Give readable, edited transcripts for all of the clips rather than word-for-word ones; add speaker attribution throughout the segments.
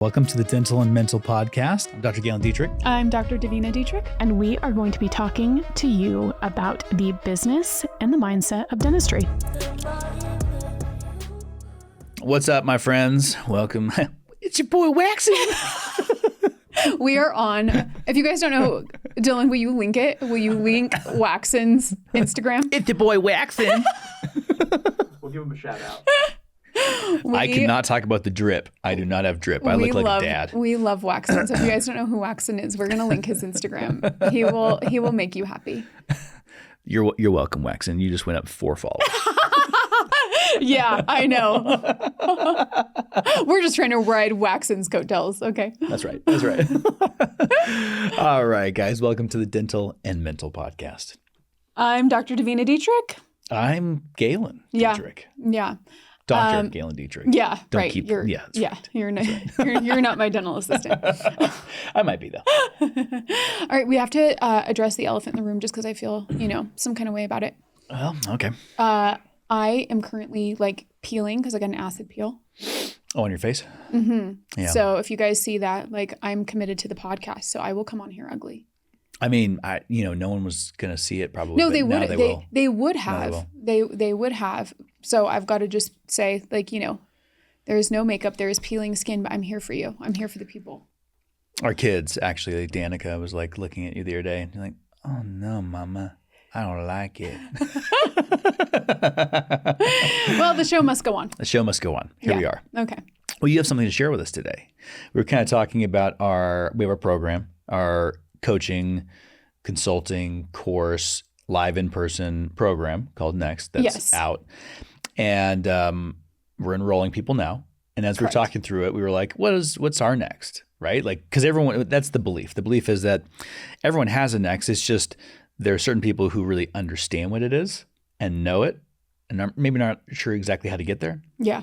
Speaker 1: Welcome to the Dental and Mental Podcast. I'm Dr. Galen Detrik.
Speaker 2: I'm Dr. Davina Detrik. And we are going to be talking to you about the business and the mindset of dentistry.
Speaker 1: What's up, my friends? Welcome. It's your boy, Wackson.
Speaker 2: We are on, if you guys don't know, Dylan, will you link it? Will you link Wackson's Instagram?
Speaker 1: It's your boy, Wackson.
Speaker 3: We'll give him a shout out.
Speaker 1: I cannot talk about the drip. I do not have drip. I look like dad.
Speaker 2: We love Wackson. So if you guys don't know who Wackson is, we're going to link his Instagram. He will make you happy.
Speaker 1: You're welcome, Wackson. You just went up 4 followers.
Speaker 2: Yeah, I know. We're just trying to ride Wackson's coattails. Okay.
Speaker 1: That's right. All right, guys. Welcome to the Dental and Mental Podcast.
Speaker 2: I'm Dr. Davina Detrik.
Speaker 1: I'm Galen Detrik.
Speaker 2: Yeah.
Speaker 1: Dr. Galen Detrik.
Speaker 2: Yeah,
Speaker 1: Don't
Speaker 2: right.
Speaker 1: Keep,
Speaker 2: You're not my dental assistant.
Speaker 1: I might be, though.
Speaker 2: All right, we have to address the elephant in the room just because I feel, some kind of way about it.
Speaker 1: Well, okay.
Speaker 2: I am currently peeling because I got an acid peel.
Speaker 1: Oh, on your face?
Speaker 2: Mm-hmm.
Speaker 1: Yeah.
Speaker 2: So if you guys see that, I'm committed to the podcast, so I will come on here ugly.
Speaker 1: I mean, no one was going to see it probably.
Speaker 2: No, they would. They would
Speaker 1: Now
Speaker 2: have.
Speaker 1: they will.
Speaker 2: They would have. So I've got to just say, there is no makeup, there is peeling skin, but I'm here for you. I'm here for the people.
Speaker 1: Our kids, actually, Danica was looking at you the other day and you're like, oh no, mama, I don't like it.
Speaker 2: Well, the show must go on.
Speaker 1: The show must go on. Here we are.
Speaker 2: Okay.
Speaker 1: Well, you have something to share with us today. We were kind of talking about we have our program, our coaching, consulting course, live in-person program called NEXiT that's out. And we're enrolling people now. And as we're talking through it, we were like, what's our next, right? Because everyone, that's the belief. The belief is that everyone has a next. It's just there are certain people who really understand what it is and know it and are maybe not sure exactly how to get there.
Speaker 2: Yeah.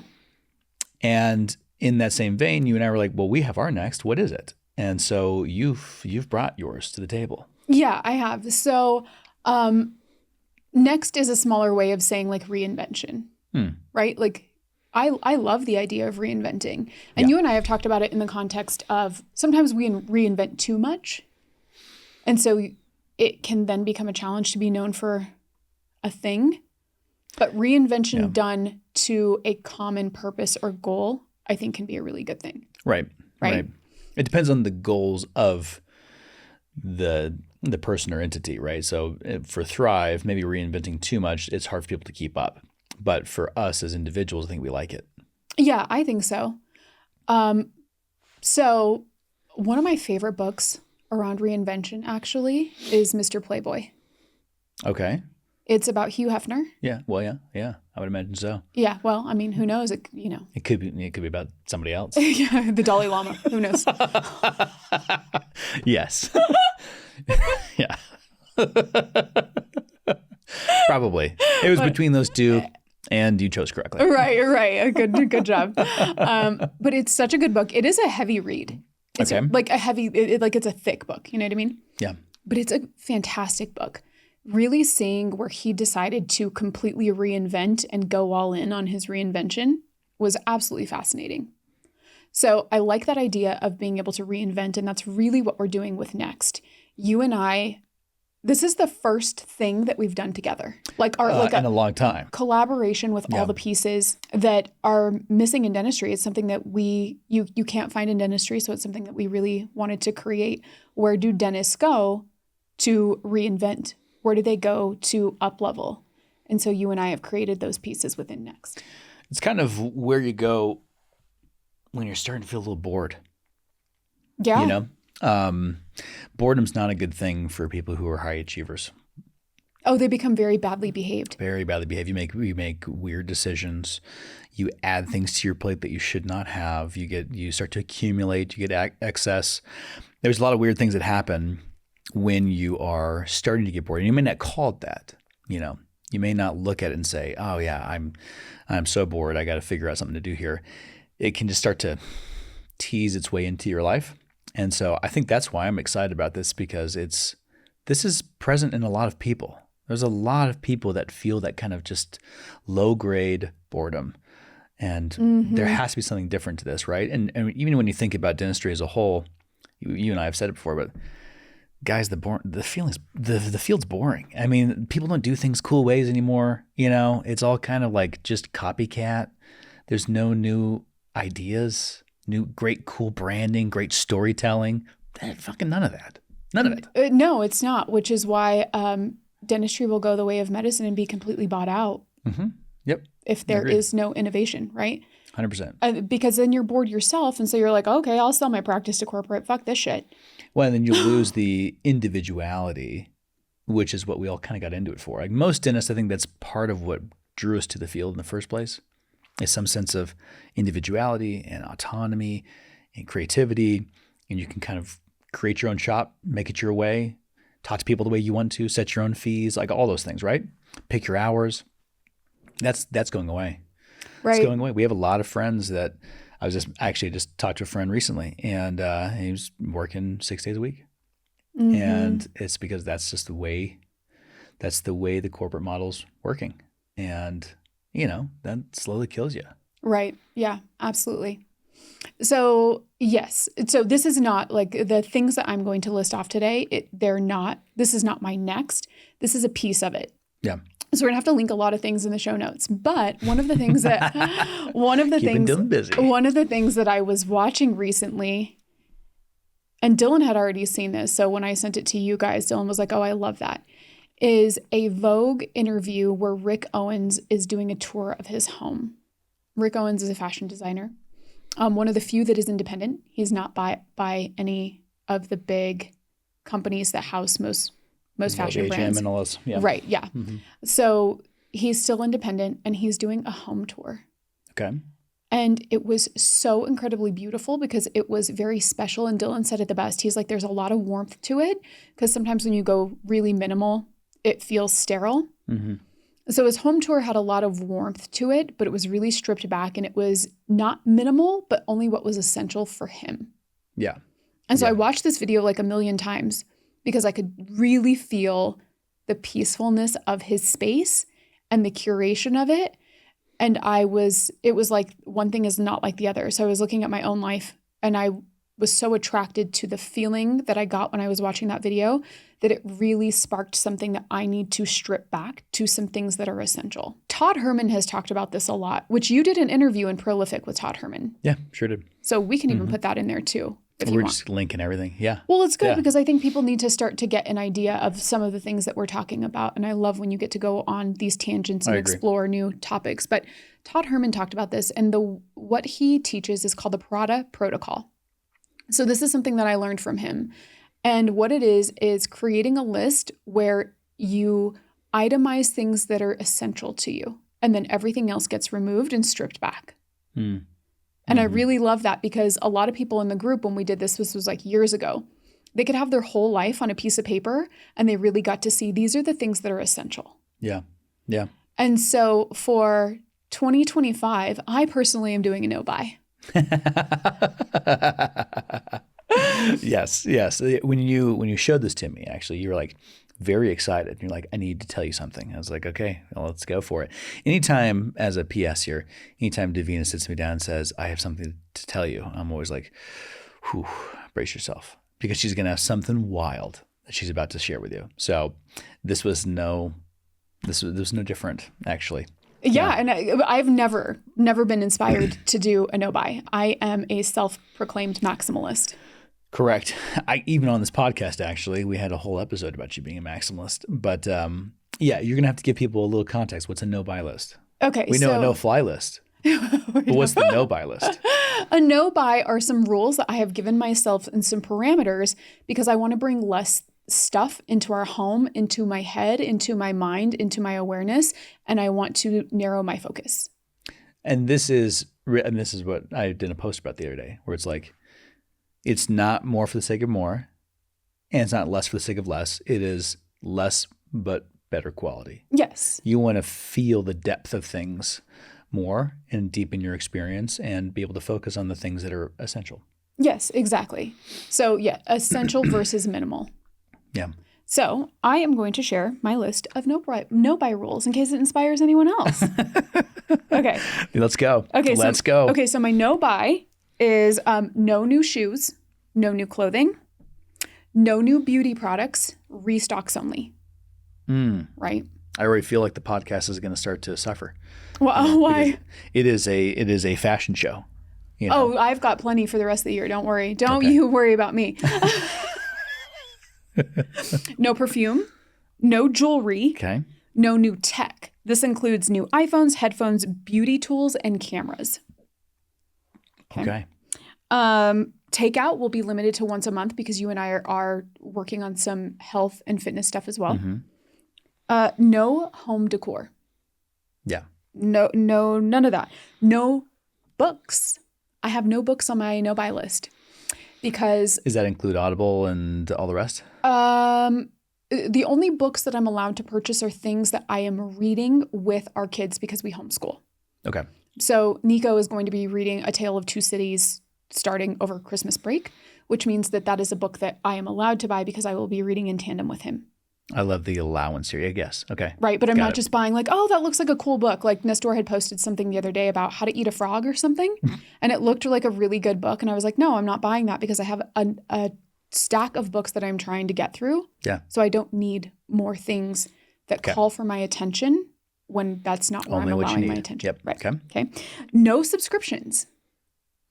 Speaker 1: And in that same vein, you and I were like, well, we have our next. What is it? And so you've brought yours to the table. Yeah,
Speaker 2: I have. So NEXiT is a smaller way of saying reinvention, right? I love the idea of reinventing. And you and I have talked about it in the context of sometimes we reinvent too much. And so it can then become a challenge to be known for a thing. But reinvention done to a common purpose or goal, I think can be a really good thing.
Speaker 1: Right. It depends on the goals of the person or entity, right? So for Thrive, maybe reinventing too much, it's hard for people to keep up. But for us as individuals, I think we like it.
Speaker 2: Yeah, I think so. So one of my favorite books around reinvention actually is Mr. Playboy.
Speaker 1: Okay.
Speaker 2: It's about Hugh Hefner.
Speaker 1: Yeah. Well, yeah. I would imagine so.
Speaker 2: Yeah. Well, I mean, who knows? It
Speaker 1: could be about somebody else.
Speaker 2: Yeah, the Dalai Lama. Who knows?
Speaker 1: Yes. Yeah. Probably. It was between those two, and you chose correctly.
Speaker 2: Right. Good job. But it's such a good book. It is a heavy read. It's it's a thick book. You know what I mean?
Speaker 1: Yeah.
Speaker 2: But it's a fantastic book. Really seeing where he decided to completely reinvent and go all in on his reinvention was absolutely fascinating. So I like that idea of being able to reinvent, and that's really what we're doing with NEXiT. You and I, this is the first thing that we've done together. In
Speaker 1: a long time.
Speaker 2: Collaboration with all the pieces that are missing in dentistry. It's something that you can't find in dentistry, so it's something that we really wanted to create. Where do dentists go to reinvent? Where do they go to up level? And so you and I have created those pieces within NEXiT.
Speaker 1: It's kind of where you go when you're starting to feel a little bored.
Speaker 2: Yeah.
Speaker 1: Boredom's not a good thing for people who are high achievers.
Speaker 2: Oh, they become very badly behaved.
Speaker 1: Very badly behaved. You make weird decisions. You add things to your plate that you should not have. You start to accumulate. You get excess. There's a lot of weird things that happen when you are starting to get bored. And you may not call it that. You may not look at it and say, "Oh yeah, I'm so bored. I got to figure out something to do here." It can just start to tease its way into your life. And so I think that's why I'm excited about this, because this is present in a lot of people. There's a lot of people that feel that kind of just low grade boredom. And there has to be something different to this, right? And even when you think about dentistry as a whole, you and I have said it before, but guys, the field's boring. I mean, people don't do things cool ways anymore. It's all kind of like just copycat. There's no new ideas, new great cool branding, great storytelling. Fucking none of that. None of it.
Speaker 2: No, it's not, which is why dentistry will go the way of medicine and be completely bought out.
Speaker 1: Mm-hmm. Yep.
Speaker 2: If there is no innovation, right?
Speaker 1: 100%.
Speaker 2: Because then you're bored yourself. And so you're like, okay, I'll sell my practice to corporate. Fuck this shit.
Speaker 1: Well, and then you lose the individuality, which is what we all kind of got into it for. Like most dentists, I think that's part of what drew us to the field in the first place, is some sense of individuality and autonomy and creativity. And you can kind of create your own shop, make it your way, talk to people the way you want to, set your own fees, like all those things, right? Pick your hours. That's going away.
Speaker 2: Right.
Speaker 1: It's going away. We have a lot of friends that I was just talked to a friend recently, and he was working 6 days a week. Mm-hmm. And it's because that's just the way the corporate model's working. And, that slowly kills you.
Speaker 2: Right. Yeah, absolutely. So yes. So this is not like the things that I'm going to list off today. This is not my next. This is a piece of it.
Speaker 1: Yeah.
Speaker 2: So we're gonna have to link a lot of things in the show notes. But one of the things that I was watching recently, and Dylan had already seen this. So when I sent it to you guys, Dylan was like, "Oh, I love that." Is a Vogue interview where Rick Owens is doing a tour of his home. Rick Owens is a fashion designer, one of the few that is independent. He's not by any of the big companies that house most fashion brands.
Speaker 1: And all those. Yeah.
Speaker 2: Right. Yeah. Mm-hmm. So he's still independent and he's doing a home tour.
Speaker 1: Okay.
Speaker 2: And it was so incredibly beautiful because it was very special. And Dylan said it the best. He's like, there's a lot of warmth to it because sometimes when you go really minimal, it feels sterile. Mm-hmm. So his home tour had a lot of warmth to it, but it was really stripped back and it was not minimal, but only what was essential for him.
Speaker 1: Yeah.
Speaker 2: And so I watched this video like a million times because I could really feel the peacefulness of his space and the curation of it. And it was like one thing is not like the other. So I was looking at my own life and I was so attracted to the feeling that I got when I was watching that video that it really sparked something that I need to strip back to some things that are essential. Todd Herman has talked about this a lot, which you did an interview in Prolific with Todd Herman.
Speaker 1: Yeah, sure did.
Speaker 2: So we can even put that in there too.
Speaker 1: We're just linking everything. Yeah.
Speaker 2: Well, it's good because I think people need to start to get an idea of some of the things that we're talking about. And I love when you get to go on these tangents and explore new topics. But Todd Herman talked about this, and what he teaches is called the Prada Protocol. So this is something that I learned from him. And what it is creating a list where you itemize things that are essential to you. And then everything else gets removed and stripped back. Mm. And I really love that because a lot of people in the group, when we did this was like years ago, they could have their whole life on a piece of paper and they really got to see these are the things that are essential. Yeah. Yeah. And so for 2025, I personally am doing a no-buy.
Speaker 1: Yes. When you showed this to me, actually, you were like very excited. You're like, I need to tell you something. I was like, okay, well, let's go for it. Anytime, as a PS here, anytime Davina sits me down and says, I have something to tell you, I'm always like, whew, brace yourself, because she's going to have something wild that she's about to share with you. So this was no different, actually.
Speaker 2: Yeah, and I've never been inspired to do a no-buy. I am a self-proclaimed maximalist.
Speaker 1: Correct. Even on this podcast, actually, we had a whole episode about you being a maximalist. But yeah, you're going to have to give people a little context. What's a no-buy list?
Speaker 2: Okay.
Speaker 1: We know a no-fly list. But what's the no-buy list?
Speaker 2: A no-buy are some rules that I have given myself and some parameters because I want to bring less stuff into our home, into my head, into my mind, into my awareness, and I want to narrow my focus.
Speaker 1: And this is what I did a post about the other day, where it's like, it's not more for the sake of more, and it's not less for the sake of less. It is less but better quality.
Speaker 2: Yes.
Speaker 1: You want to feel the depth of things more and deepen your experience and be able to focus on the things that are essential.
Speaker 2: Yes, exactly. So yeah, essential versus minimal.
Speaker 1: Yeah.
Speaker 2: So I am going to share my list of no-buy rules in case it inspires anyone else. Okay.
Speaker 1: Let's go.
Speaker 2: Okay.
Speaker 1: Let's go.
Speaker 2: Okay. So my no-buy is no new shoes, no new clothing, no new beauty products, restocks only. Right?
Speaker 1: I already feel like the podcast is going to start to suffer.
Speaker 2: Well, why?
Speaker 1: It is a fashion show. You know?
Speaker 2: Oh, I've got plenty for the rest of the year. Don't worry. Don't you worry about me. No perfume, no jewelry, no new tech. This includes new iPhones, headphones, beauty tools, and cameras.
Speaker 1: Okay.
Speaker 2: Takeout will be limited to once a month because you and I are working on some health and fitness stuff as well. No home decor.
Speaker 1: Yeah.
Speaker 2: No, none of that. No books. I have no books on my no-buy list because...
Speaker 1: Does that include Audible and all the rest?
Speaker 2: The only books that I'm allowed to purchase are things that I am reading with our kids because we homeschool.
Speaker 1: Okay.
Speaker 2: So Nico is going to be reading A Tale of Two Cities starting over Christmas break, which means that is a book that I am allowed to buy because I will be reading in tandem with him.
Speaker 1: I love the allowance here, I guess. Okay.
Speaker 2: Right. But I'm not just buying like, oh, that looks like a cool book. Like Nestor had posted something the other day about how to eat a frog or something. And it looked like a really good book. And I was like, no, I'm not buying that because I have a stack of books that I'm trying to get through.
Speaker 1: Yeah.
Speaker 2: So I don't need more things that call for my attention when that's not where I'm allowing my attention.
Speaker 1: Yep.
Speaker 2: Right.
Speaker 1: Okay.
Speaker 2: No subscriptions.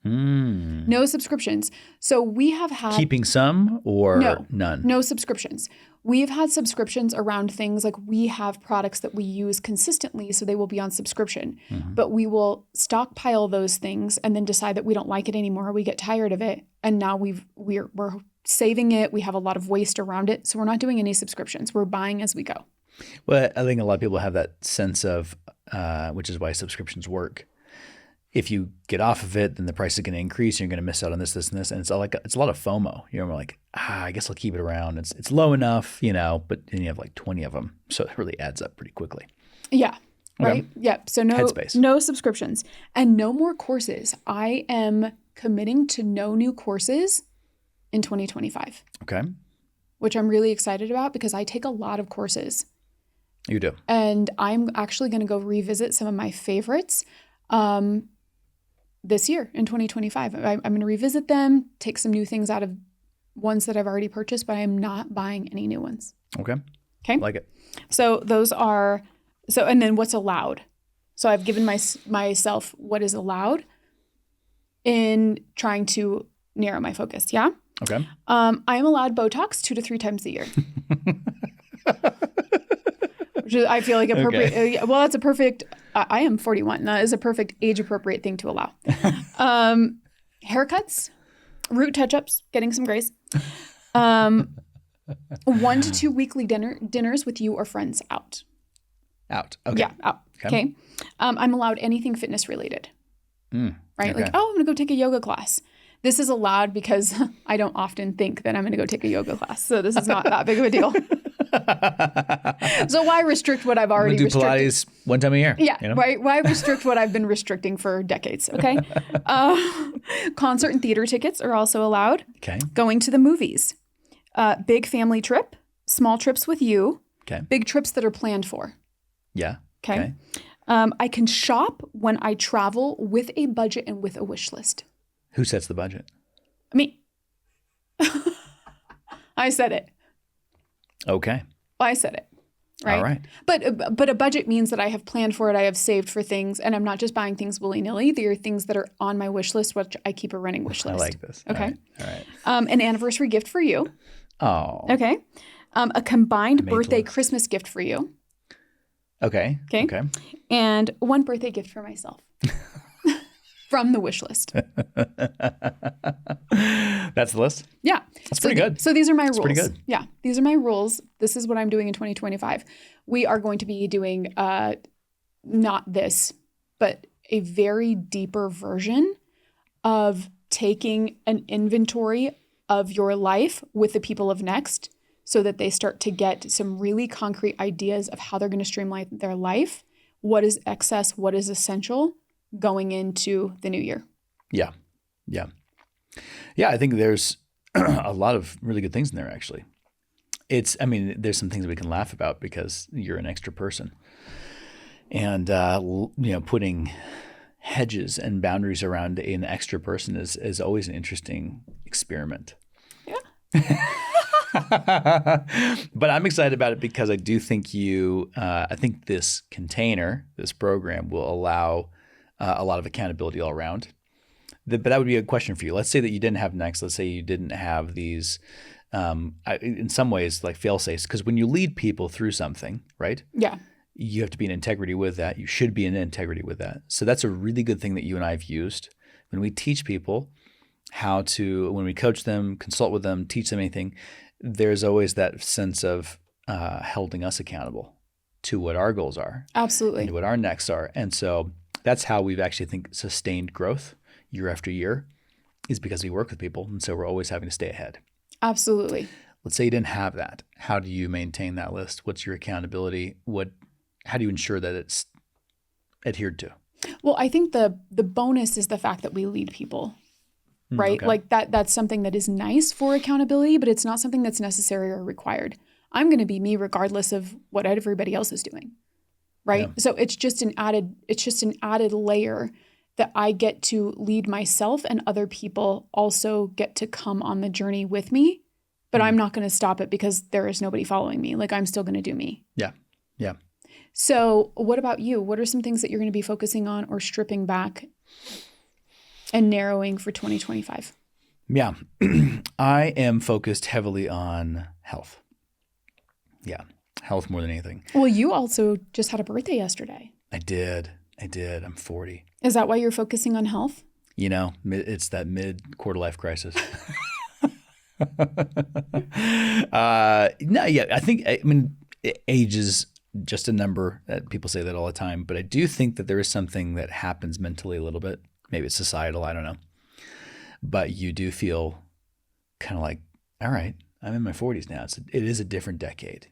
Speaker 2: No subscriptions. So we have had...
Speaker 1: Keeping some or none?
Speaker 2: No subscriptions. We've had subscriptions around things like we have products that we use consistently, so they will be on subscription. But we will stockpile those things and then decide that we don't like it anymore. We get tired of it. And now we're saving it. We have a lot of waste around it. So we're not doing any subscriptions. We're buying as we go.
Speaker 1: Well, I think a lot of people have that sense of, which is why subscriptions work. If you get off of it, then the price is going to increase. And you're going to miss out on this, this, and this. And it's a lot of FOMO. You're like, I guess I'll keep it around. It's low enough, but then you have like 20 of them. So it really adds up pretty quickly.
Speaker 2: Yeah. Right.
Speaker 1: Okay.
Speaker 2: Yeah. So no subscriptions and no more courses. I am committing to no new courses in 2025.
Speaker 1: Okay.
Speaker 2: Which I'm really excited about because I take a lot of courses.
Speaker 1: You do.
Speaker 2: And I'm actually going to go revisit some of my favorites this year in 2025. I'm going to revisit them, take some new things out of ones that I've already purchased, but I'm not buying any new ones.
Speaker 1: Okay.
Speaker 2: Okay.
Speaker 1: Like it.
Speaker 2: So those are, and then what's allowed. So I've given myself what is allowed in trying to narrow my focus. Yeah.
Speaker 1: Okay.
Speaker 2: I am allowed Botox 2 to 3 times a year. Which is, I feel like appropriate. Okay. Well, that's a perfect, I am 41. That is a perfect age appropriate thing to allow. Haircuts, root touch-ups, getting some grace. 1 to 2 weekly dinners with you or friends out.
Speaker 1: Out. Okay.
Speaker 2: Yeah, out. Okay. I'm allowed anything fitness related. Right?
Speaker 1: Okay.
Speaker 2: Like, I'm going to go take a yoga class. This is allowed because I don't often think that I'm going to go take a yoga class. So this is not that big of a deal. So why restrict what I've already restricted?
Speaker 1: Pilates 1 time a year.
Speaker 2: Yeah. Why restrict what I've been restricting for decades? Okay. Concert and theater tickets are also allowed.
Speaker 1: Okay.
Speaker 2: Going to the movies. Big family trip. Small trips with you.
Speaker 1: Okay.
Speaker 2: Big trips that are planned for.
Speaker 1: Yeah.
Speaker 2: Okay. I can shop when I travel with a budget and with a wish list.
Speaker 1: Who sets the budget?
Speaker 2: Me. I said it.
Speaker 1: Okay.
Speaker 2: I said it. Right.
Speaker 1: All right.
Speaker 2: But a budget means that I have planned for it. I have saved for things, and I'm not just buying things willy-nilly. They are things that are on my wish list, which I keep a running wish list.
Speaker 1: I like this.
Speaker 2: Okay.
Speaker 1: All right.
Speaker 2: An anniversary gift for you.
Speaker 1: Oh.
Speaker 2: Okay. A combined birthday Christmas gift for you.
Speaker 1: Okay.
Speaker 2: Okay. And 1 birthday gift for myself. From the wish list.
Speaker 1: That's the list?
Speaker 2: Yeah.
Speaker 1: That's pretty good.
Speaker 2: So these are my rules.
Speaker 1: Pretty good.
Speaker 2: Yeah. These are my rules. This is what I'm doing in 2025. We are going to be doing not this, but a very deeper version of taking an inventory of your life with the people of NEXT so that they start to get some really concrete ideas of how they're going to streamline their life. What is excess? What is essential? Going into the new year.
Speaker 1: Yeah. Yeah. Yeah. I think there's a lot of really good things in there, actually. there's some things we can laugh about because you're an extra person. And, putting hedges and boundaries around an extra person is always an interesting experiment.
Speaker 2: Yeah.
Speaker 1: But I'm excited about it because I do think I think this program will allow a lot of accountability all around. But that would be a question for you. Let's say that you didn't have NEXiT. Let's say you didn't have these, in some ways, like fail-safes. Because when you lead people through something, right?
Speaker 2: Yeah.
Speaker 1: You have to be in integrity with that. You should be in integrity with that. So that's a really good thing that you and I have used. When we teach people when we coach them, consult with them, teach them anything, there's always that sense of holding us accountable to what our goals are.
Speaker 2: Absolutely.
Speaker 1: And what our next are. And so that's how we've actually sustained growth year after year, is because we work with people. And so we're always having to stay ahead.
Speaker 2: Absolutely.
Speaker 1: Let's say you didn't have that. How do you maintain that list? What's your accountability? How do you ensure that it's adhered to?
Speaker 2: Well, I think the bonus is the fact that we lead people, right?
Speaker 1: Okay.
Speaker 2: Like that's something that is nice for accountability, but it's not something that's necessary or required. I'm going to be me regardless of what everybody else is doing, right?
Speaker 1: Yeah.
Speaker 2: So it's just an added layer that I get to lead myself, and other people also get to come on the journey with me, but I'm not going to stop it because there is nobody following me. Like, I'm still going to do me.
Speaker 1: Yeah. Yeah.
Speaker 2: So what about you? What are some things that you're going to be focusing on or stripping back and narrowing for 2025?
Speaker 1: Yeah. I am focused heavily on health. Yeah. Health more than anything.
Speaker 2: Well, you also just had a birthday yesterday.
Speaker 1: I did. I'm 40.
Speaker 2: Is that why you're focusing on health?
Speaker 1: It's that mid-quarter life crisis. No, yeah. I mean, age is just a number. That people say that all the time. But I do think that there is something that happens mentally a little bit. Maybe it's societal. I don't know. But you do feel kind of like, all right, I'm in my 40s now. It is a different decade.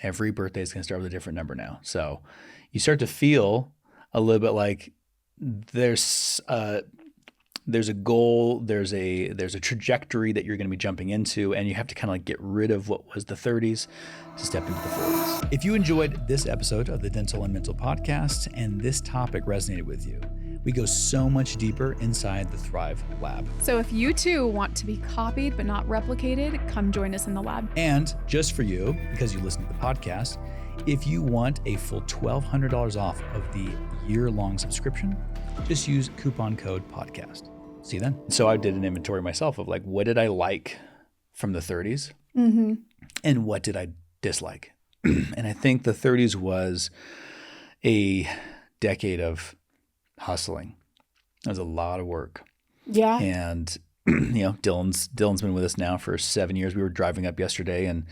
Speaker 1: Every birthday is going to start with a different number now. So you start to feel a little bit like there's a goal, there's a trajectory that you're going to be jumping into, and you have to kind of like get rid of what was the 30s to step into the 40s. If you enjoyed this episode of the Dental and Mental Podcast and this topic resonated with you, we go so much deeper inside the Thrive Lab.
Speaker 2: So if you too want to be copied but not replicated, come join us in the lab.
Speaker 1: And just for you, because you listen to the podcast, if you want a full $1,200 off of the year-long subscription, just use coupon code podcast. See you then. So I did an inventory myself of like, what did I like from the 30s?
Speaker 2: Mm-hmm.
Speaker 1: And what did I dislike? And I think the 30s was a decade of hustling. It was a lot of work.
Speaker 2: Yeah.
Speaker 1: And Dylan's been with us now for 7 years. We were driving up yesterday and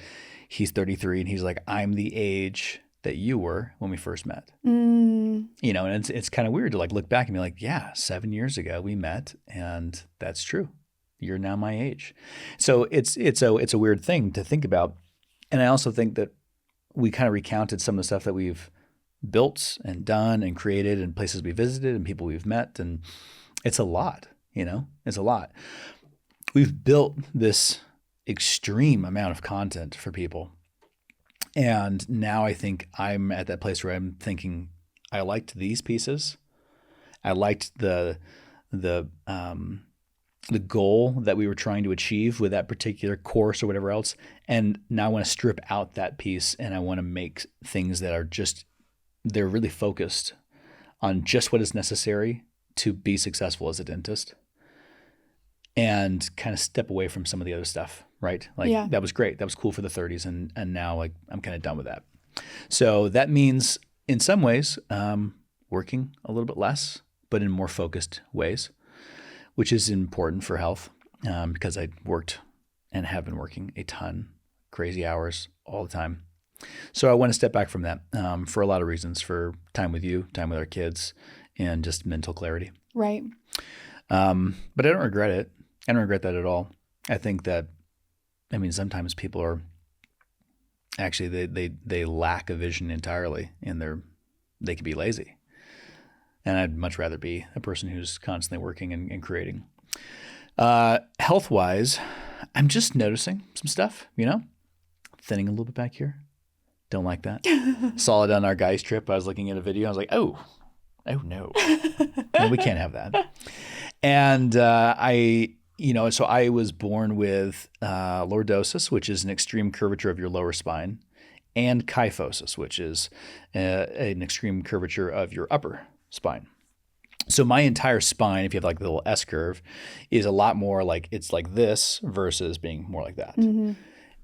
Speaker 1: he's 33 and he's like, I'm the age that you were when we first met. And it's kind of weird to like look back and be like, yeah, 7 years ago we met and that's true. You're now my age. So it's a weird thing to think about. And I also think that we kind of recounted some of the stuff that we've built and done and created and places we visited and people we've met. And it's a lot, it's a lot. We've built this extreme amount of content for people. And now I think I'm at that place where I'm thinking, I liked these pieces. I liked the goal that we were trying to achieve with that particular course or whatever else. And now I want to strip out that piece and I want to make things that are they're really focused on just what is necessary to be successful as a dentist and kind of step away from some of the other stuff, right? Like That was great. That was cool for the 30s. And now like I'm kind of done with that. So that means in some ways working a little bit less, but in more focused ways, which is important for health because I worked and have been working a ton, crazy hours all the time. So I want to step back from that for a lot of reasons, for time with you, time with our kids, and just mental clarity.
Speaker 2: Right.
Speaker 1: But I don't regret it. I don't regret that at all. I think that, sometimes people are actually, they lack a vision entirely and they can be lazy. And I'd much rather be a person who's constantly working and creating. Health-wise, I'm just noticing some stuff, thinning a little bit back here. Don't like that. Saw it on our guys trip. I was looking at a video. I was like, oh no, no, we can't have that. And so I was born with lordosis, which is an extreme curvature of your lower spine, and kyphosis, which is an extreme curvature of your upper spine. So my entire spine, if you have like the little S curve, is a lot more like it's like this versus being more like that. Mm-hmm.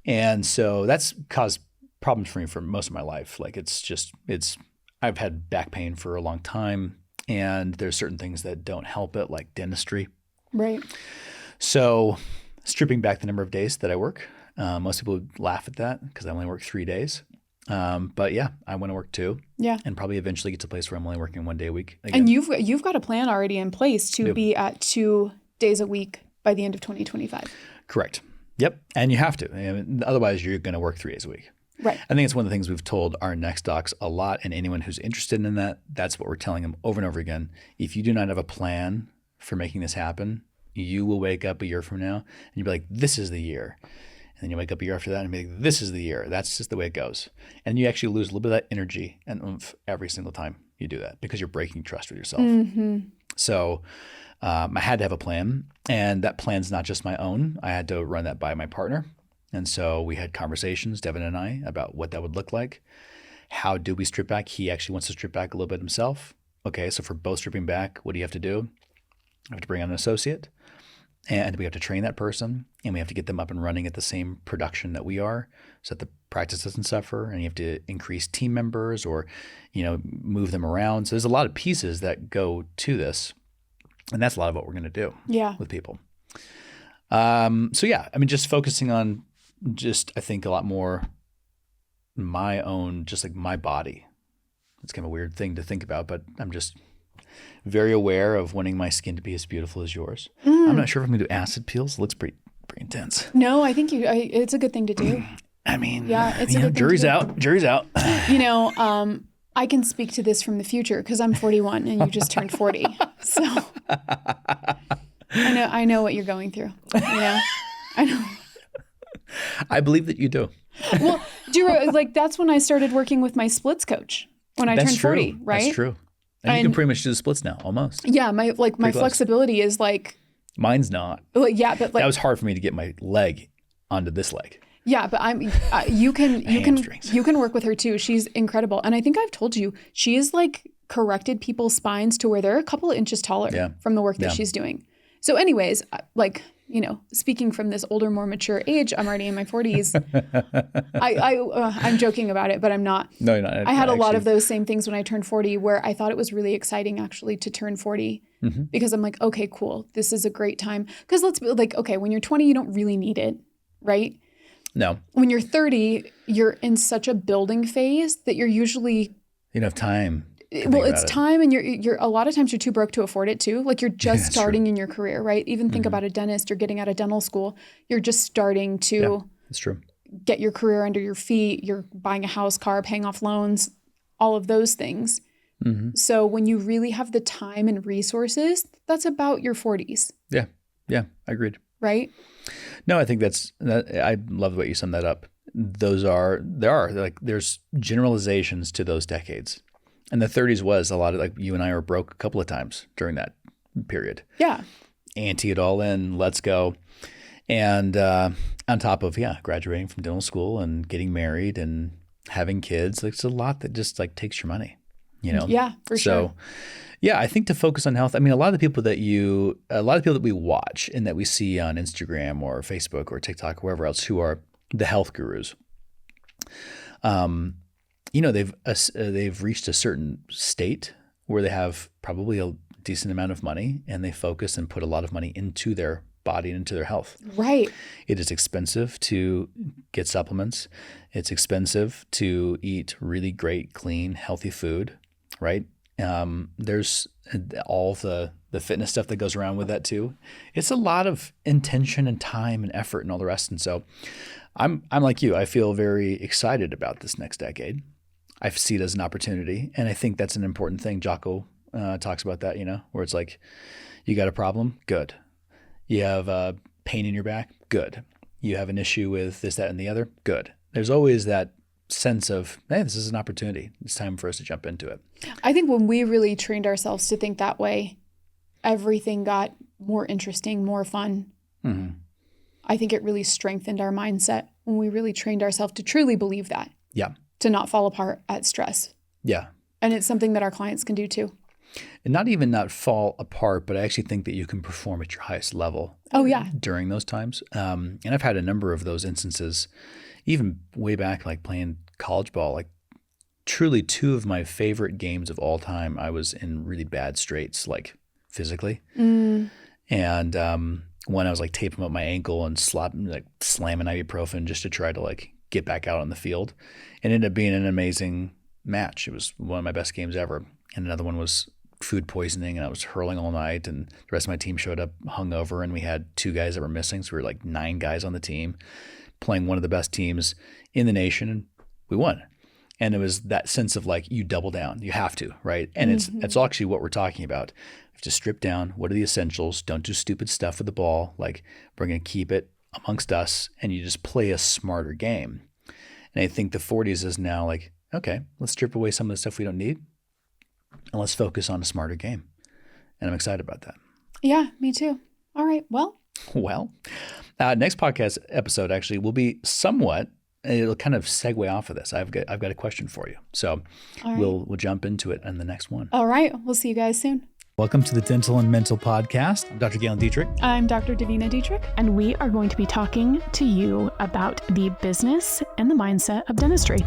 Speaker 1: And so that's caused problems for me for most of my life. Like I've had back pain for a long time, and there's certain things that don't help it, like dentistry.
Speaker 2: Right.
Speaker 1: So stripping back the number of days that I work, most people would laugh at that because I only work 3 days. But yeah, I want to work 2.
Speaker 2: Yeah.
Speaker 1: And probably eventually get to a place where I'm only working 1 day a week. Again.
Speaker 2: And you've got a plan already in place to be at 2 days a week by the end of 2025.
Speaker 1: Correct. Yep. And you have to. Otherwise, you're going to work 3 days a week.
Speaker 2: Right.
Speaker 1: I think it's one of the things we've told our NEXT docs a lot, and anyone who's interested in that, that's what we're telling them over and over again. If you do not have a plan for making this happen, you will wake up a year from now and you'll be like, this is the year. And then you wake up a year after that and be like, this is the year. That's just the way it goes. And you actually lose a little bit of that energy and oomph every single time you do that because you're breaking trust with yourself. Mm-hmm. So I had to have a plan, and that plan's not just my own. I had to run that by my partner. And so we had conversations, Devin and I, about what that would look like. How do we strip back? He actually wants to strip back a little bit himself. Okay, so for both stripping back, what do you have to do? I have to bring on an associate, and we have to train that person, and we have to get them up and running at the same production that we are so that the practice doesn't suffer, and you have to increase team members or, move them around. So there's a lot of pieces that go to this, and that's a lot of what we're going to do with people. Just focusing on I think a lot more my own, just like my body. It's kind of a weird thing to think about, but I'm just very aware of wanting my skin to be as beautiful as yours. I'm not sure if I'm going to do acid peels. It looks pretty intense.
Speaker 2: No, I think it's a good thing to do.
Speaker 1: I mean,
Speaker 2: yeah, it's a good
Speaker 1: jury's
Speaker 2: thing
Speaker 1: out. Jury's out.
Speaker 2: I can speak to this from the future because I'm 41 and you just turned 40. So I know what you're going through. I know.
Speaker 1: I believe that you do.
Speaker 2: Well, that's when I started working with my splits coach when I turned 40, right?
Speaker 1: That's true. And you can pretty much do the splits now, almost.
Speaker 2: Yeah, my flexibility is like.
Speaker 1: Mine's not.
Speaker 2: Yeah, but
Speaker 1: that was hard for me to get my leg onto this leg.
Speaker 2: Yeah, but you can work with her too. She's incredible, and I think I've told you she is like corrected people's spines to where they're a couple of inches taller from the work that she's doing. So, anyways, speaking from this older, more mature age, I'm already in my 40s. I'm joking about it, but I'm not.
Speaker 1: No, you're not.
Speaker 2: I had a lot of those same things when I turned 40 where I thought it was really exciting actually to turn 40 because I'm like, okay, cool. This is a great time. Because let's be like, okay, when you're 20, you don't really need it, right?
Speaker 1: No.
Speaker 2: When you're 30, you're in such a building phase that you're usually.
Speaker 1: You don't have time.
Speaker 2: Well, it's time, and you're a lot of times you're too broke to afford it too. Like you're just starting in your career, right? Even think about a dentist. You're getting out of dental school. You're just starting to
Speaker 1: that's true.
Speaker 2: Get your career under your feet. You're buying a house, car, paying off loans, all of those things. Mm-hmm. So when you really have the time and resources, that's about your 40s.
Speaker 1: Yeah, I agreed.
Speaker 2: Right?
Speaker 1: No, I think I love the way you summed that up. There's generalizations to those decades. And the 30s was a lot of like you and I were broke a couple of times during that period.
Speaker 2: Yeah.
Speaker 1: Ante it all in, let's go. And on top of, graduating from dental school and getting married and having kids, like, it's a lot that just like takes your money,
Speaker 2: Yeah, for sure.
Speaker 1: So, yeah, I think to focus on health, I mean, a lot of the people that we watch and that we see on Instagram or Facebook or TikTok or wherever else who are the health gurus, they've reached a certain state where they have probably a decent amount of money and they focus and put a lot of money into their body and into their health.
Speaker 2: Right.
Speaker 1: It is expensive to get supplements. It's expensive to eat really great, clean, healthy food, right? There's all the fitness stuff that goes around with that too. It's a lot of intention and time and effort and all the rest. And so I'm like you. I feel very excited about this next decade. I see it as an opportunity, and I think that's an important thing. Jocko talks about that, where it's like, you got a problem? Good. You have pain in your back? Good. You have an issue with this, that, and the other? Good. there's always that sense of, hey, this is an opportunity. It's time for us to jump into it.
Speaker 2: I think when we really trained ourselves to think that way, everything got more interesting, more fun. Mm-hmm. I think it really strengthened our mindset when we really trained ourselves to truly believe that.
Speaker 1: Yeah.
Speaker 2: To not fall apart at stress.
Speaker 1: Yeah.
Speaker 2: And it's something that our clients can do too.
Speaker 1: And not fall apart, but I actually think that you can perform at your highest level.
Speaker 2: Oh, yeah.
Speaker 1: During those times. And I've had a number of those instances, even way back, like playing college ball, like truly two of my favorite games of all time. I was in really bad straits, like physically. And one I was like taping up my ankle and slamming ibuprofen just to try to like get back out on the field. And it ended up being an amazing match. It was one of my best games ever. And another one was food poisoning, and I was hurling all night, and the rest of my team showed up hungover, and we had 2 guys that were missing. So we were like 9 guys on the team playing one of the best teams in the nation, and we won. And it was that sense of like, you double down, you have to, right? And it's actually what we're talking about. You have to strip down. What are the essentials? Don't do stupid stuff with the ball. Like, we're going to keep it amongst us, and you just play a smarter game. And I think the 40s is now like, okay, let's strip away some of the stuff we don't need, and let's focus on a smarter game. And I'm excited about that.
Speaker 2: Yeah, me too. All right. Well,
Speaker 1: next podcast episode actually will be somewhat, it'll kind of segue off of this. I've got a question for you. So we'll jump into it in the next one.
Speaker 2: All right. We'll see you guys soon.
Speaker 1: Welcome to the Dental and Mental Podcast. I'm Dr. Galen Detrik.
Speaker 2: I'm Dr. Davina Detrik.
Speaker 4: And we are going to be talking to you about the business and the mindset of dentistry.